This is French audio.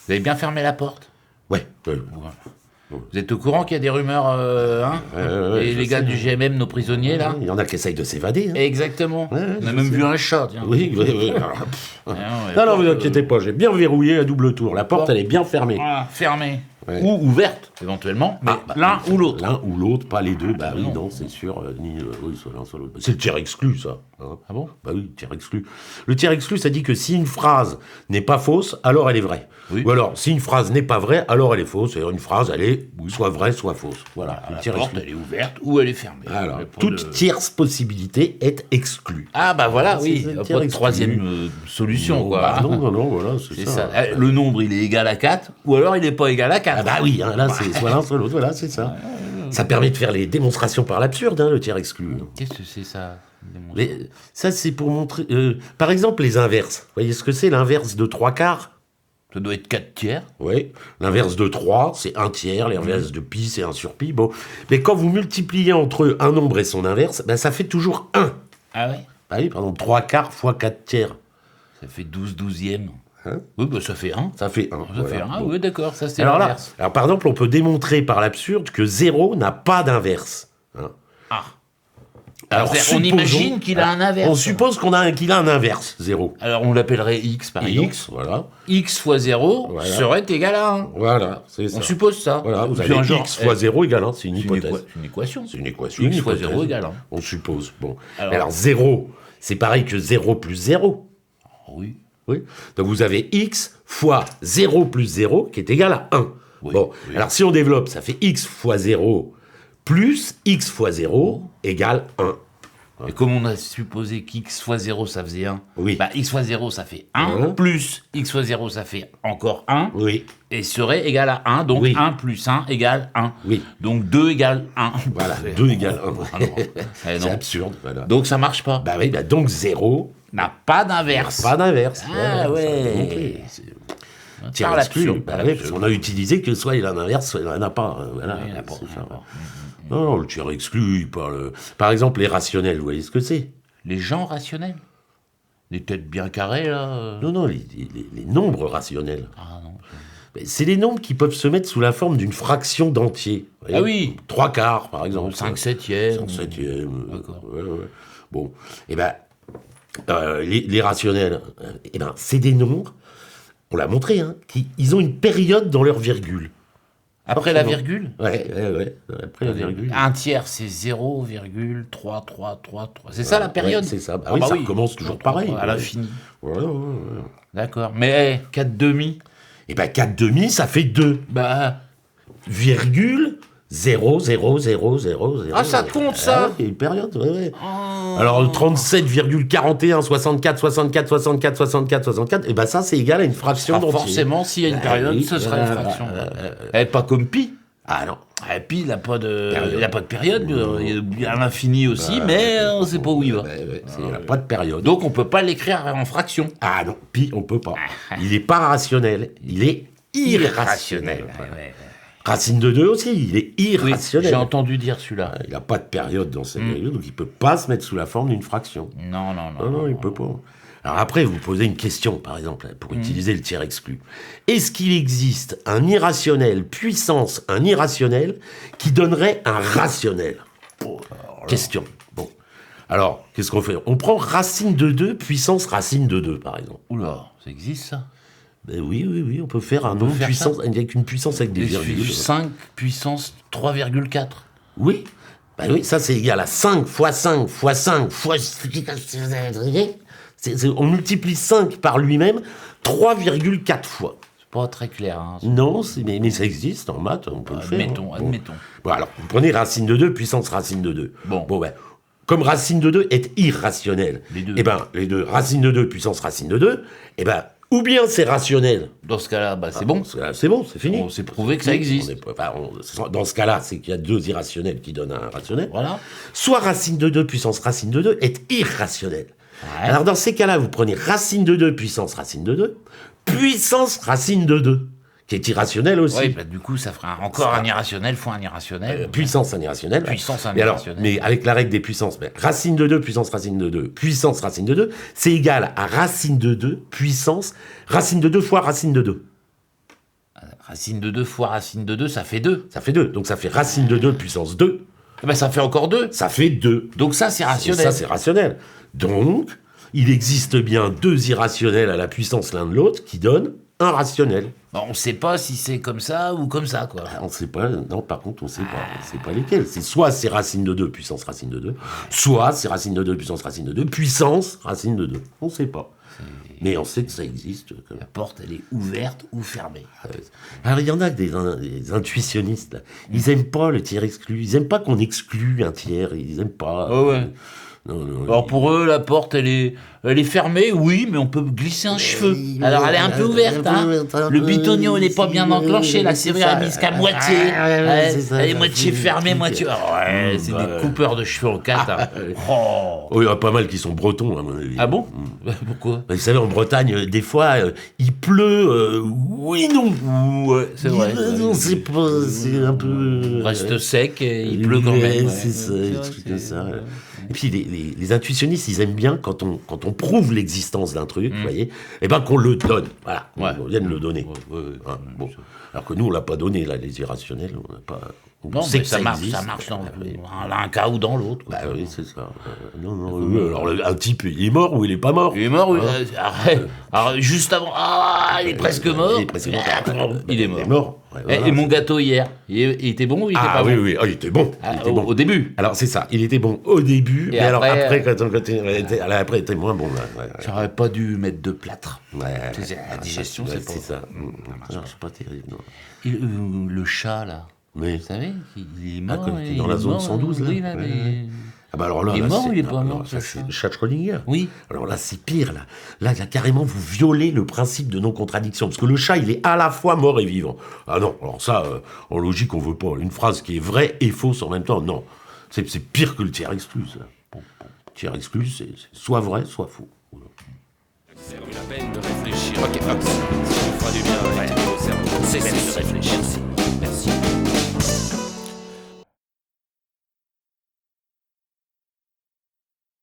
Vous avez bien fermé la porte. Ouais. Voilà. Vous êtes au courant qu'il y a des rumeurs, hein et les gars du GMM, nos prisonniers, là. Il y en a qui essayent de s'évader. Hein. Exactement. On a même vu un chat, tiens. Oui. Non, Non, vous inquiétez pas, j'ai bien verrouillé à double tour. La porte, elle est bien fermée. Voilà, fermée. Ouais. Ou ouverte, éventuellement, mais l'un ou l'autre. L'un ou l'autre, pas les deux. Bah oui, non, c'est sûr. Oui, soit l'un, soit l'autre. C'est le tiers exclu, ça. Hein. Ah bon? Bah oui, tiers exclu. Le tiers exclu, ça dit que si une phrase n'est pas fausse, alors elle est vraie. Oui. Ou alors, si une phrase n'est pas vraie, alors elle est fausse. C'est-à-dire une phrase, elle est soit vraie, soit fausse. Voilà, le La tiers porte, exclu. elle est ouverte ou elle est fermée. Alors, Mais pour toute tierce possibilité est exclue. Ah bah voilà, C'est oui, le pas tiers de exclu. troisième solution, Non, quoi. bah non, voilà, c'est C'est ça. ça. Le nombre, il est égal à 4, ou alors il n'est pas égal à 4. Ah bah oui, hein, là, c'est soit l'un, soit l'autre. Voilà, c'est ça. Ça permet de faire les démonstrations par l'absurde, hein, le tiers exclu. Qu'est-ce que c'est ça? Mais ça, c'est pour montrer... par exemple, les inverses. Vous voyez ce que c'est, l'inverse de 3/4? Ça doit être 4 tiers. Oui. L'inverse de 3, c'est 1 tiers. L'inverse de pi, c'est 1 sur pi. Bon. Mais quand vous multipliez entre eux un nombre et son inverse, ben, ça fait toujours 1. Ah ouais? Ah oui, par exemple, 3/4 fois 4 tiers. Ça fait 12 douzièmes. Hein? Oui, bah ça fait 1. Ça fait 1. Ça fait 1, oui, d'accord, ça c'est Alors là, l'inverse. par exemple, on peut démontrer par l'absurde que 0 n'a pas d'inverse. Hein. Ah. Alors, on supposons- imagine qu'il a un inverse. On suppose qu'il a un inverse, 0. Alors on l'appellerait x par exemple. X, voilà. X fois 0 Voilà. serait égal à 1. Voilà, c'est ça. On suppose ça. Voilà, vous Puis avez un genre, x fois 0 égale 1, c'est une c'est une hypothèse. une équation. C'est une équation. X une fois hypothèse. 0 égale 1. On suppose. Bon. Alors- Alors 0, c'est pareil que 0 plus 0. Oui. Oui. Donc vous avez x fois 0 plus 0 qui est égal à 1. Oui, Bon. oui. Alors si on développe, ça fait x fois 0 plus x fois 0 égale 1. Et comme on a supposé qu'x fois 0 ça faisait 1, Oui. bah x fois 0 ça fait 1, Hein? plus x fois 0 ça fait encore 1, Oui. et serait égal à 1, donc Oui. 1 plus 1 égale 1. Oui. Donc 2 égale 1. Voilà, 2 égale 1. Ah non. Eh C'est non. absurde. Voilà. Donc ça marche pas. Bah oui, bah donc 0 N'a pas d'inverse. pas d'inverse. Ah Voilà, ça ouais. a démontré. Tiens, Par exclu. l'absurde, Bah par oui, l'absurde. parce qu'on a utilisé que soit il en a un inverse, soit il n'en a pas. Voilà, Il y en a pas, c'est il y en a ça. pas. Non, le tiers exclu, il parle... Par exemple, les rationnels, vous voyez ce que c'est? Les gens rationnels. Des têtes bien carrées, là. Non, les nombres rationnels. Ah non. Mais c'est les nombres qui peuvent se mettre sous la forme d'une fraction d'entier. Vous voyez, Ah oui. 3/4, par exemple. 5 septièmes. 5 septièmes. D'accord. Ouais. Bon, et ben, les rationnels, c'est des nombres, on l'a montré, hein, ils ont une période dans leur virgule. Après la Forcément. virgule. Ouais. Après la virgule. Un tiers, c'est 0,3333. C'est ça la période? Ouais, c'est ça. Bah oui, ça recommence toujours pareil. À l'infini. Ouais. D'accord. Mais 4 demi. Et ben 4 demi, ça fait 2. Bah. Virgule 0, 0, 0, 0, 0. Ah, ça compte, ça. Il y a une période, ouais. Oh. Alors, 37,41, 64, 64, 64, 64, 64, et ben ça, c'est égal à une fraction Ah, d'entier. forcément, s'il y a une période, oui, ce sera une fraction. Pas comme pi. Ah non. Pi, il n'a pas de période. Il y a l'infini aussi, mais on ne sait pas où il va. Il n'y a pas de période. Donc, on ne peut pas l'écrire en fraction. Ah non, pi, on peut pas. Il n'est pas rationnel, il est irrationnel. Ouais. Racine de 2 aussi, il est Oui, irrationnel. j'ai entendu dire celui-là. Il n'a pas de période dans cette période, donc il ne peut pas se mettre sous la forme d'une fraction. Non. Non, il peut pas. Alors après, vous posez une question, par exemple, pour utiliser le tiers exclu. Est-ce qu'il existe un irrationnel puissance un irrationnel qui donnerait un rationnel? Question. Bon. Alors, qu'est-ce qu'on fait? On prend racine de 2 puissance racine de 2, par exemple. Oula, ça existe ça? Ben oui, on peut faire un nombre faire puissance avec une puissance avec des virgules. 5 puissance 3,4. Oui. Ben oui, ça c'est égal à 5 fois 5 fois 5 fois... On multiplie 5 par lui-même 3,4 fois. C'est pas très clair. Hein. Non, mais ça existe en maths, on peut le faire. Admettons. Bon, alors, vous prenez racine de 2 puissance racine de 2. Bon. Comme racine de 2 est irrationnel, Les deux. les deux, racine de 2 puissance racine de 2, ou bien c'est rationnel. Dans ce cas-là, c'est bon. C'est bon, c'est fini. On s'est prouvé que ça existe. Dans ce cas-là, c'est qu'il y a deux irrationnels qui donnent un rationnel. Voilà. Soit racine de 2 puissance racine de 2 est irrationnel. Ouais. Alors dans ces cas-là, vous prenez racine de 2 puissance racine de 2, puissance racine de 2, qui est irrationnel aussi. Oui, du coup, ça fera encore un irrationnel fois un irrationnel. Puissance un irrationnel. Puissance un mais alors, irrationnel. mais avec la règle des puissances, racine de 2 puissance racine de 2, puissance racine de 2, c'est égal à racine de 2 puissance racine de 2 fois racine de 2. Racine de 2 fois racine de 2, ça fait 2. Ça fait 2. Donc ça fait racine de 2 puissance 2. Eh ben, ça fait encore 2. Ça fait 2. Donc ça, c'est rationnel. Ça, c'est rationnel. Donc, il existe bien 2 irrationnels à la puissance l'un de l'autre qui donnent un rationnel. Bon, on ne sait pas si c'est comme ça ou comme ça, quoi. On ne sait pas. Non, par contre, on ne sait pas. On ne sait pas lesquels. C'est soit c'est racine de 2 puissance racine de 2, soit c'est racine de 2 puissance racine de 2 puissance racine de 2. On ne sait pas. Mais on sait que ça existe. La porte, elle est ouverte ou fermée. Alors, il y en a des intuitionnistes, là. Ils n'aiment pas le tiers exclu. Ils n'aiment pas qu'on exclue un tiers. Ils n'aiment pas. Oh ouais. Non, Alors pour eux, la porte, elle est fermée, oui, mais on peut glisser un cheveu. Alors elle est un peu ouverte, hein. Le bitonio, il n'est pas bien enclenché, la serrure est mise qu'à moitié. Elle est moitié fermée, moitié... Ouais, c'est des coupeurs de cheveux en 4. Hein. Oh. Oh, il y en a pas mal qui sont bretons, à mon avis. Ah bon? Pourquoi? Vous savez, en Bretagne, des fois, il pleut, oui, non. Ouais, c'est vrai. Non, c'est pas... C'est un peu... On reste sec et il pleut quand même. C'est ça, des trucs comme ça. Et puis les intuitionnistes, ils aiment bien quand on prouve l'existence d'un truc, vous voyez, et ben qu'on le donne. Voilà, on vient de le donner. Hein, bon. Alors que nous, on l'a pas donné, là, les irrationnels, on n'a pas... Non, mais ça marche dans un cas ou dans l'autre. Bah oui, c'est ça. Alors un type, il est mort ou il est pas mort? Il est mort, oui. Alors, juste avant, il est presque mort. Il est mort. Il est mort. Et mon gâteau hier, il était bon ou il était pas bon? Oui, il était bon. Au début. Alors c'est ça, il était bon au début, mais alors après, quand il était moins bon. J'aurais pas dû mettre de plâtre. La digestion, c'est pas ça. C'est pas terrible. Le chat, là. Oui. Vous savez, il est mort. Quand il est dans la zone 112, là. Oui, là, Ah bah alors là, il est mort ou il est pas non, mort, ça, c'est le chat de Schrödinger. Oui. Alors là, c'est pire, là. Là, carrément, vous violez le principe de non-contradiction. Parce que le chat, il est à la fois mort et vivant. Ah non, alors ça, en logique, on veut pas. Une phrase qui est vraie et fausse en même temps, non. C'est pire que le tiers exclu, ça. Le tiers exclu, c'est soit vrai, soit faux. C'est la peine de réfléchir. Ok, hop. Ça nous fera du bien avec le cerveau. C'est de réfléchir.